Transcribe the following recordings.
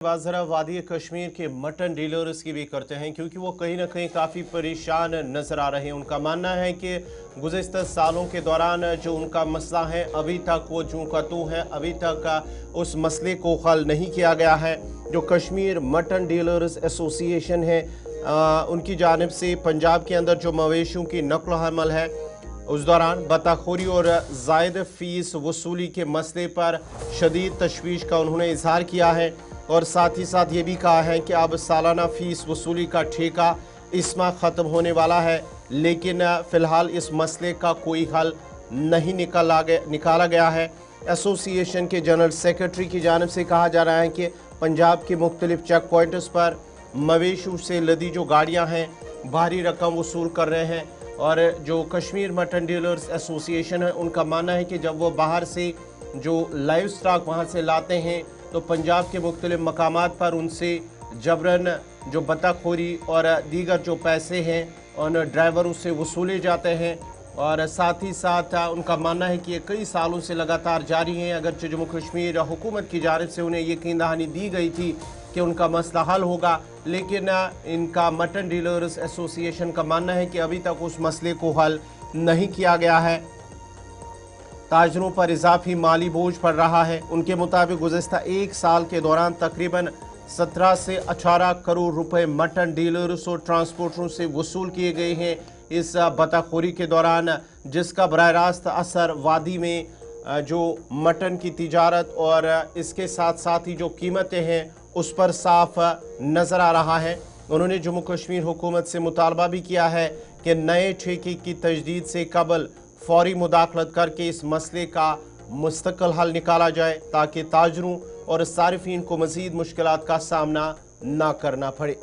बात ज़रा वादी कश्मीर के मटन डीलर्स की भी करते हैं, क्योंकि वो कहीं ना कहीं काफ़ी परेशान नज़र आ रहे हैं। उनका मानना है कि गुज़िश्ता सालों के दौरान जो उनका मसला है अभी तक वो जूं का तू है, अभी तक उस मसले को हल नहीं किया गया है। जो कश्मीर मटन डीलर्स एसोसिएशन है उनकी जानिब से पंजाब के अंदर जो मवेशियों की नकल हमल है उस दौरान बताखोरी और जायद फ़ीस वसूली के मसले पर शदीद तशवीश का उन्होंने इजहार किया है और साथ ही साथ ये भी कहा है कि अब सालाना फ़ीस वसूली का ठेका इस माह ख़त्म होने वाला है, लेकिन फ़िलहाल इस मसले का कोई हल नहीं निकाला गया है। एसोसिएशन के जनरल सेक्रेटरी की जानिब से कहा जा रहा है कि पंजाब के मुख्तलिफ चेक पॉइंट्स पर मवेशियों से लदी जो गाड़ियाँ हैं भारी रकम वसूल कर रहे हैं। और जो कश्मीर मटन डीलर्स एसोसिएशन है उनका मानना है कि जब वो बाहर से जो लाइव स्टॉक वहाँ से लाते हैं तो पंजाब के मुख्तलिफ मकामात पर उनसे जबरन जो बताखोरी और दीगर जो पैसे हैं उन ड्राइवरों से वसूले जाते हैं। और साथ ही साथ उनका मानना है कि ये कई सालों से लगातार जारी हैं। अगरचे जम्मू कश्मीर हुकूमत की जानिब से उन्हें यकीन दहानी दी गई थी कि उनका मसला हल होगा, लेकिन इनका मटन डीलर्स एसोसिएशन का मानना है कि अभी तक उस मसले को हल नहीं किया गया है। ताजरों पर इजाफी माली बोझ पड़ रहा है। उनके मुताबिक गुज़िश्ता एक साल के दौरान तकरीबन 17 से 18 करोड़ रुपए मटन डीलर्स और ट्रांसपोर्टरों से वसूल किए गए हैं इस बताखोरी के दौरान, जिसका बराह रास्त असर वादी में जो मटन की तिजारत और इसके साथ साथ ही जो कीमतें हैं उस पर साफ नज़र आ रहा है। उन्होंने जम्मू कश्मीर हुकूमत से मुतालबा भी किया है कि नए ठेके की तजदीद से कबल फौरी मुदाखलत करके इस मसले का मुस्तकिल हल निकाला जाए ताकि ताजरों और सारिफीन को मज़ीद मुश्किलात का सामना ना करना पड़े।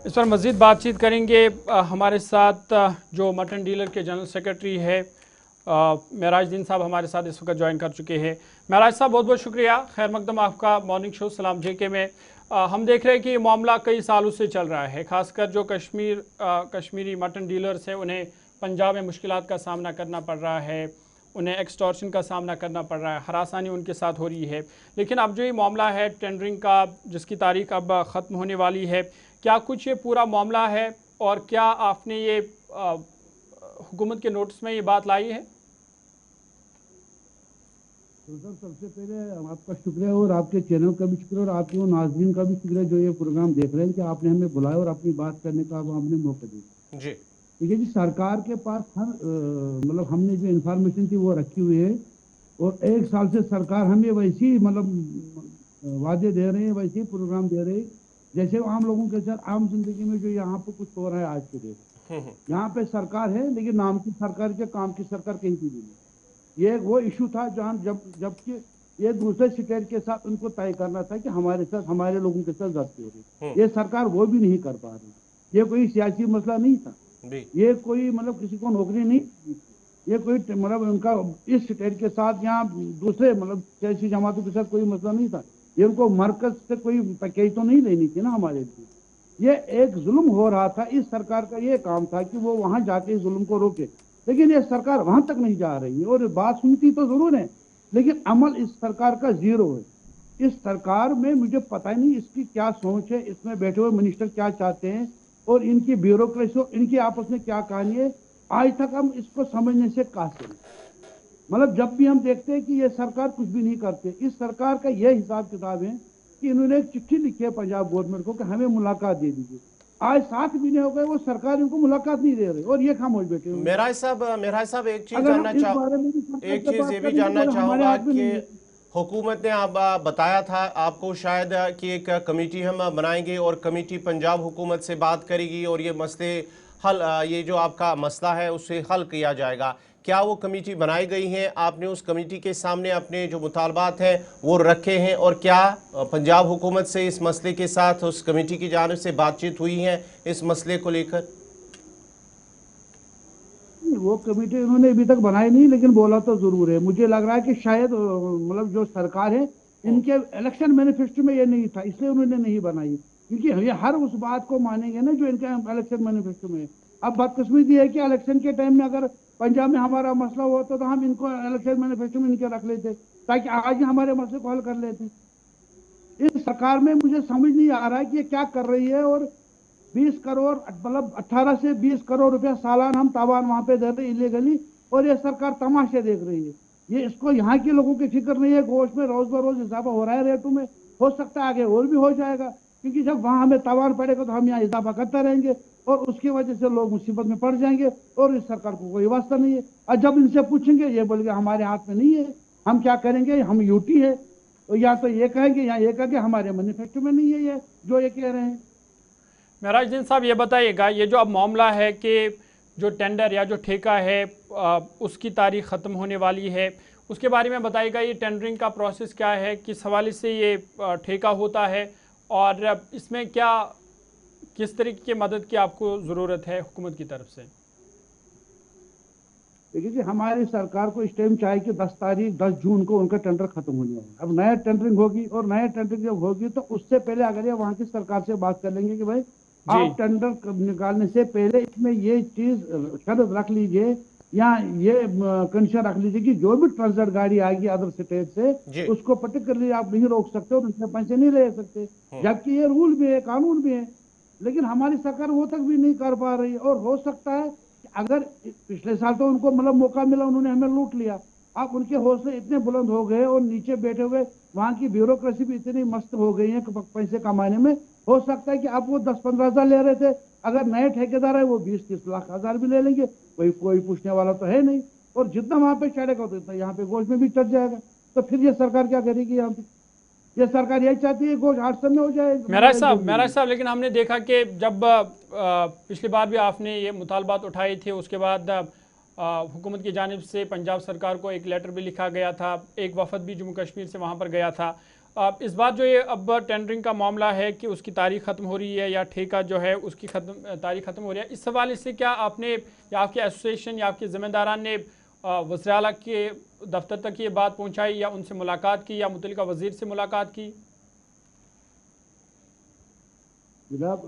इस पर मज़ीद बातचीत करेंगे। हमारे साथ जो मटन डीलर के जनरल सेक्रेटरी है महराजुद्दीन साहब हमारे साथ इस वक्त ज्वाइन कर चुके हैं। महराज साहब बहुत बहुत शुक्रिया, खैर मकदम आपका मॉर्निंग शो सलाम जेके में। हम देख रहे हैं कि ये मामला कई सालों से चल रहा है, खासकर जो कश्मीरी मटन डीलर्स हैं उन्हें पंजाब में मुश्किलात का सामना करना पड़ रहा है, उन्हें एक्सटॉर्शन का सामना करना पड़ रहा है, हरासानी उनके साथ हो रही है। लेकिन अब जो ये मामला है टेंडरिंग का, जिसकी तारीख अब ख़त्म होने वाली है, क्या कुछ ये पूरा मामला है और क्या आपने ये हुकूमत के नोटिस में ये बात लाई है? तो सर सबसे पहले आपका शुक्रिया और आपके चैनल का भी शुक्रिया और आपके वो नाज़रीन का भी शुक्रिया जो ये प्रोग्राम देख रहे हैं कि आपने हमें बुलाया और अपनी बात करने का आपने मौका दिया जी। ठीक है जी, सरकार के पास हर मतलब हमने जो इन्फॉर्मेशन थी वो रखी हुई है और एक साल से सरकार हमें वैसी मतलब वादे दे रहे हैं, वैसे ही प्रोग्राम दे रहे हैं जैसे आम लोगों के साथ आम जिंदगी में जो यहाँ पे कुछ हो रहा है आज के डेट। यहाँ पे सरकार है लेकिन नाम की सरकार के काम की सरकार कहीं की भी नहीं। ये वो इशू था जहाँ जबकि ये दूसरे स्टेट के साथ उनको तय करना था कि हमारे साथ हमारे लोगों के साथ ज्यादती हो रही, ये सरकार वो भी नहीं कर पा रही। ये कोई सियासी मसला नहीं था, ये कोई मतलब किसी को नौकरी नहीं, ये कोई मतलब उनका इस स्टेट के साथ यहाँ दूसरे मतलब सियासी जमातों के साथ कोई मसला नहीं था। ये उनको मरकज से कोई पैकेज तो नहीं लेनी थी ना हमारे लिए। ये एक जुल्म हो रहा था, इस सरकार का ये काम था कि वो वहां जाके इस जुल्म को रोके, लेकिन ये सरकार वहां तक नहीं जा रही है। और बात सुनती तो जरूर है लेकिन अमल इस सरकार का जीरो है। इस सरकार में मुझे पता ही नहीं इसकी क्या सोच है, इसमें बैठे हुए मिनिस्टर क्या चाहते हैं और इनकी ब्यूरोक्रेसी और इनकी आपस में क्या कहानी है, आज तक हम इसको समझने से कासिर। मतलब जब भी हम देखते हैं कि ये सरकार कुछ भी नहीं करते, इस सरकार का यह हिसाब किताब है कि इन्होंने एक चिट्ठी लिखी है पंजाब गवर्नमेंट को कि हमें मुलाकात दे दीजिए। आज 7 महीने हो गए वो सरकार इनको मुलाकात नहीं दे रही और ये खामोश बैठे हुए। महराज साहब एक चीज ये भी जानना चाहूंगा कि हुकूमत ने आप बताया था आपको शायद कि एक कमेटी हम बनाएंगे और कमेटी पंजाब हुकूमत से बात करेगी और ये मसले हल, ये जो आपका मसला है उसे हल किया जाएगा। क्या वो कमेटी बनाई गई है? आपने उस कमेटी के सामने अपने जो मुतालबात हैं वो रखे हैं और क्या पंजाब हुकूमत से इस मसले के साथ उस कमेटी की जानिब से बातचीत हुई है इस मसले को लेकर? वो कमेटी उन्होंने अभी तक बनाई नहीं, लेकिन बोला तो जरूर है। मुझे लग रहा है कि शायद मतलब जो सरकार है इनके इलेक्शन मैनिफेस्टो में ये नहीं था, इसलिए उन्होंने नहीं बनाई, क्योंकि ये हर उस बात को मानेंगे ना जो इनके इलेक्शन मैनिफेस्टो में है। अब बदकिस्मती है कि इलेक्शन के टाइम में अगर पंजाब में हमारा मसला होता तो हम इनको इलेक्शन मैनिफेस्टो में इनके रख लेते ताकि आज ही हमारे मसले को हल कर लेते। इस सरकार में मुझे समझ नहीं आ रहा है कि ये क्या कर रही है। और 20 करोड़ मतलब 18 से 20 करोड़ रुपया सालाना हम तावान वहां पे दे रहे हैं इलीगली, और ये सरकार तमाशे देख रही है। ये इसको यहाँ के लोगों की फिक्र नहीं है। गोश्त में रोज बरोज इजाफा हो रहा है रेटों में, हो सकता है आगे और भी हो जाएगा, क्योंकि जब वहां हमें तावान पड़ेगा तो हम यहाँ इजाफा करते रहेंगे और उसकी वजह से लोग मुसीबत में पड़ जाएंगे और इस सरकार को कोई वास्ता नहीं है। और जब इनसे पूछेंगे ये बोलेंगे हमारे हाथ में नहीं है, हम क्या करेंगे, हम यूटी है। तो या तो ये कहेंगे या ये कहेंगे हमारे मैनिफेस्टो में नहीं है ये जो ये कह रहे हैं। महराजुद्दीन साहब ये बताइएगा, ये जो अब मामला है कि जो टेंडर या जो ठेका है उसकी तारीख ख़त्म होने वाली है, उसके बारे में बताइएगा। ये टेंडरिंग का प्रोसेस क्या है, किस हवाले से ये ठेका होता है और इसमें क्या किस तरीके की मदद की आपको ज़रूरत है हुकूमत की तरफ से? देखिए कि हमारी सरकार को इस टाइम चाहिए कि 10 जून को उनका टेंडर खत्म होने वाला है। अब नया टेंडरिंग होगी और नया टेंडरिंग जब होगी तो उससे पहले अगर ये वहाँ की सरकार से बात कर लेंगे कि भाई आप टेंडर निकालने से पहले इसमें ये चीज शर्त रख लीजिए या ये कंडीशन रख लीजिए कि जो भी ट्रांसपोर्ट गाड़ी आएगी अदर स्टेट से उसको पर्टिकुलरली आप नहीं रोक सकते और उसमें पैसे नहीं ले सकते, जबकि ये रूल भी है, कानून भी है। लेकिन हमारी सरकार वो तक भी नहीं कर पा रही। और हो सकता है अगर पिछले साल तो उनको मतलब मौका मिला, उन्होंने हमें लूट लिया। अब उनके हौसले इतने बुलंद हो गए और नीचे बैठे हुए वहां की ब्यूरोक्रेसी भी इतनी मस्त हो गई है पैसे कमाने में। हो सकता है कि अब वो 10-15 हजार ले रहे थे, अगर नए ठेकेदार है वो 20-30 लाख हजार भी ले लेंगे, कोई पूछने वाला तो है नहीं। और जितना वहां पे चढ़ेगा तो इतना यहाँ पे गोश्त में भी चढ़ जाएगा। तो फिर ये सरकार क्या करेगी? यहाँ पे ये सरकार यही चाहती है गोश्त 800 में हो जाए। महराज साहब, लेकिन हमने देखा कि जब पिछली बार भी आपने ये मुतालबात उठाए थे, उसके बाद हुकूमत की जानिब से पंजाब सरकार को एक लेटर भी लिखा गया था, एक वफद भी जम्मू कश्मीर से वहाँ पर गया था। इस बार जो ये अब टेंडरिंग का मामला है कि उसकी तारीख ख़त्म हो रही है या ठेका जो है उसकी तारीख ख़त्म हो रही है, इस हवाले से क्या आपने या आपके एसोसिएशन या आपके ज़िम्मेदारान ने वज़ीर आला के दफ्तर तक ये बात पहुँचाई या उनसे मुलाकात की या मुतल्लिका वज़ीर से मुलाकात की? जनाब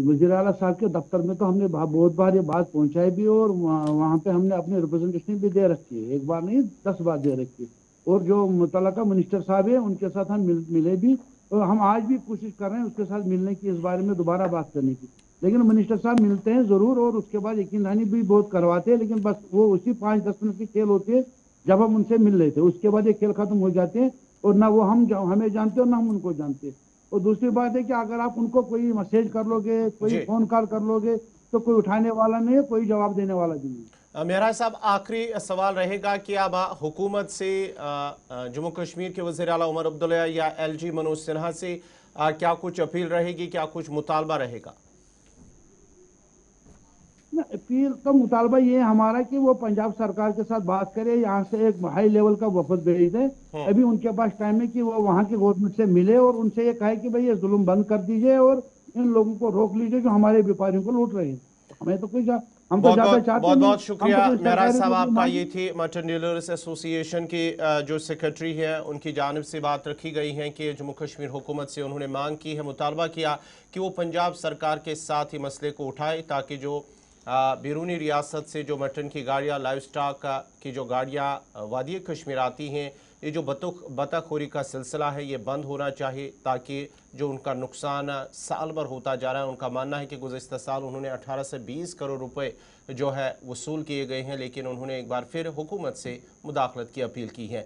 वज़ीर आला साहब के दफ्तर में तो हमने बहुत बार ये बात पहुंचाई भी और वहाँ पे हमने अपनी रिप्रेजेंटेशन भी दे रखी है, एक बार नहीं 10 बार दे रखी है। और जो मुतल्लिका मिनिस्टर साहब है उनके साथ हम मिले भी और हम आज भी कोशिश कर रहे हैं उसके साथ मिलने की, इस बारे में दोबारा बात करने की। लेकिन मिनिस्टर साहब मिलते हैं ज़रूर और उसके बाद यकीन दहानी भी बहुत करवाते हैं, लेकिन बस वो उसी 5-10 मिनट की खेल होती है जब हम उनसे मिल रहे थे, उसके बाद ये खेल खत्म हो जाते हैं और ना वो हमें जानते और ना हम उनको जानते। और दूसरी बात है कि अगर आप उनको कोई मैसेज कर लोगे, कोई फोन कॉल कर लोगे तो कोई उठाने वाला नहीं है, कोई जवाब देने वाला भी नहीं। महराज साहब, आखिरी सवाल रहेगा कि अब हुकूमत से जम्मू कश्मीर के वज़ीर आला उमर अब्दुल्ला या LG मनोज सिन्हा से क्या कुछ अपील रहेगी, क्या कुछ मुतालबा रहेगा? अपील का मुतालबा ये हमारा कि वो पंजाब सरकार के साथ बात करे, यहाँ से एक हाई लेवल का वफद भेज दे। अभी उनके पास टाइम है कि वो वहाँ के गवर्नमेंट से मिले और उनसे ये कहे कि भाई ये जुल्म बंद कर दीजिए और इन लोगों को रोक लीजिए जो हमारे व्यापारियों को लूट रहे हैं। हमें तो कोई हम तो ज्यादा चाहते बहुत बहुत शुक्रिया महराज साहब आपका। ये थी मटन डीलर्स एसोसिएशन की जो सेक्रेटरी है, उनकी जानिब से बात रखी गई है कि जम्मू कश्मीर हुकूमत से उन्होंने मांग की है, मुतालबा किया कि वो पंजाब सरकार के साथ ही मसले को उठाए ताकि जो बैरूनी रियासत से जो मटन की गाड़ियाँ, लाइव स्टॉक की जो गाड़ियाँ वादी कश्मीर आती हैं, ये जो बतखोरी का सिलसिला है ये बंद होना चाहिए ताकि जो उनका नुकसान साल भर होता जा रहा है। उनका मानना है कि गुज़िश्ता साल उन्होंने 18 से 20 करोड़ रुपए जो है वसूल किए गए हैं, लेकिन उन्होंने एक बार फिर हुकूमत से मुदाखलत की अपील की है।